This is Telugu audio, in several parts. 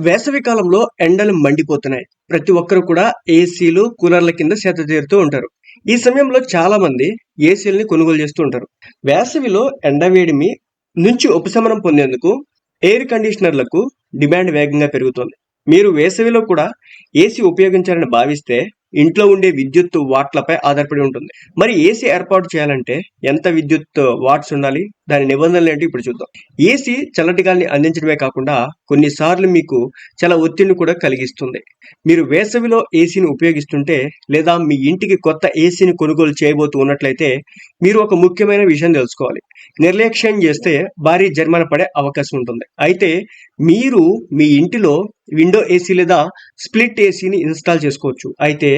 వేసవి కాలంలో ఎండలు మండిపోతున్నాయి. ప్రతి ఒక్కరు కూడా ఏసీలు, కూలర్ల కింద సేదతీరుతూ ఉంటారు. ఈ సమయంలో చాలా మంది ఏసీలని కొనుగోలు చేస్తూ ఉంటారు. వేసవిలో ఎండవేడిమి నుంచి ఉపశమనం పొందేందుకు ఎయిర్ కండిషనర్లకు డిమాండ్ వేగంగా పెరుగుతోంది. మీరు వేసవిలో కూడా ఏసీ ఉపయోగించాలని భావిస్తే ఇంట్లో ఉండే విద్యుత్ వాట్లపై ఆధారపడి ఉంటుంది. మరి ఏసీ ఏర్పాటు చేయాలంటే ఎంత విద్యుత్ వాట్స్ ఉండాలి? దాని నిబంధనలు ఏంటి ఇప్పుడు చూద్దాం. ఏసీ చల్లటి గాలిని అందించడమే కాకుండా కొన్నిసార్లు మీకు చాలా ఒత్తిడిని కూడా కలిగిస్తుంది. మీరు వేసవిలో ఏసీని ఉపయోగిస్తుంటే లేదా మీ ఇంటికి కొత్త ఏసీని కొనుగోలు చేయబోతూ ఉన్నట్లయితే మీరు ఒక ముఖ్యమైన విషయం తెలుసుకోవాలి. నిర్లక్ష్యం చేస్తే భారీ జరిమానా పడే అవకాశం ఉంటుంది. అయితే మీరు మీ ఇంటిలో విండో ఏసీ లేదా స్ప్లిట్ ఏసీని ఇన్స్టాల్ చేసుకోవచ్చు. అయితే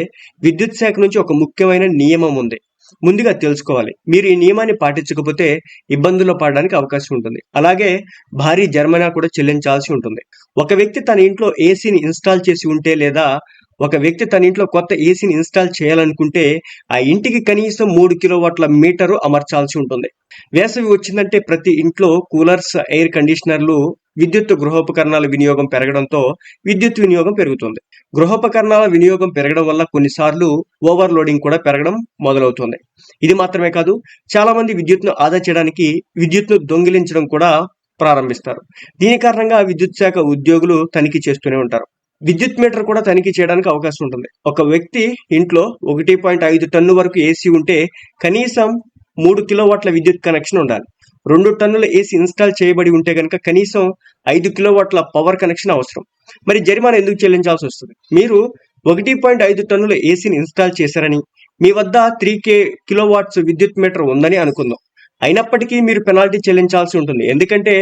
విద్యుత్ శాఖ నుంచి ఒక ముఖ్యమైన నియమం ఉంది. ముందుగా తెలుసుకోవాలి. మీరు ఈ నియమాన్ని పాటించకపోతే ఇబ్బందుల్లో పడడానికి అవకాశం ఉంటుంది. అలాగే భారీ జరిమానా కూడా చెల్లించాల్సి ఉంటుంది. ఒక వ్యక్తి తన ఇంట్లో ఏసీని ఇన్స్టాల్ చేసి ఉంటే లేదా ఒక వ్యక్తి తన ఇంట్లో కొత్త ఏసీని ఇన్స్టాల్ చేయాలనుకుంటే ఆ ఇంటికి కనీసం 3 కిలోవాట్ల మీటరు అమర్చాల్సి ఉంటుంది. వేసవి వచ్చిందంటే ప్రతి ఇంట్లో కూలర్స్, ఎయిర్ కండిషనర్లు, విద్యుత్ గృహోపకరణాల వినియోగం పెరగడంతో విద్యుత్ వినియోగం పెరుగుతుంది. గృహోపకరణాల వినియోగం పెరగడం వల్ల కొన్నిసార్లు ఓవర్లోడింగ్ కూడా పెరగడం మొదలవుతుంది. ఇది మాత్రమే కాదు, చాలా మంది విద్యుత్ను ఆదా చేయడానికి విద్యుత్ను దొంగిలించడం కూడా ప్రారంభిస్తారు. దీని కారణంగా విద్యుత్ శాఖ ఉద్యోగులు తనిఖీ చేస్తూనే ఉంటారు. విద్యుత్ మీటర్ కూడా తనిఖీ చేయడానికి అవకాశం ఉంటుంది. ఒక వ్యక్తి ఇంట్లో 1.5 టన్ను వరకు ఏసీ ఉంటే కనీసం 3 కిలోవాట్ల విద్యుత్ కనెక్షన్ ఉండాలి. 2 టన్నుల ఏసీ ఇన్స్టాల్ చేయబడి ఉంటే కనుక కనీసం 5 కిలోవాట్ల పవర్ కనెక్షన్ అవసరం. మరి జరిమానా ఎందుకు చెల్లించాల్సి వస్తుంది? మీరు 1.5 టన్నుల ఏసీని ఇన్స్టాల్ చేశారని, మీ వద్ద 3 కిలోవాట్స్ విద్యుత్ మీటర్ ఉందని అనుకుందాం. అయినప్పటికీ మీరు పెనాల్టీ చెల్లించాల్సి ఉంటుంది. ఎందుకంటే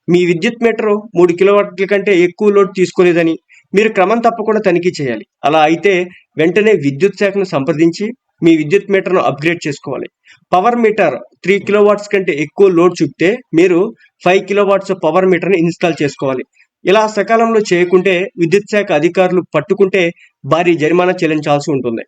మీ విద్యుత్ మీటర్ 3 కిలోవాట్ల కంటే ఎక్కువ లోడ్ తీసుకోలేదని మీరు క్రమం తప్పకుండా తనిఖీ చేయాలి. అలా అయితే వెంటనే విద్యుత్ శాఖను సంప్రదించి మీ విద్యుత్ మీటర్ను అప్గ్రేడ్ చేసుకోవాలి. పవర్ మీటర్ 3 కిలోవాట్స్ కంటే ఎక్కువ లోడ్ చూపితే మీరు 5 కిలోవాట్స్ పవర్ మీటర్ని ఇన్స్టాల్ చేసుకోవాలి. ఇలా సకాలంలో చేయకుంటే విద్యుత్ శాఖ అధికారులు పట్టుకుంటే భారీ జరిమానా చెల్లించాల్సి ఉంటుంది.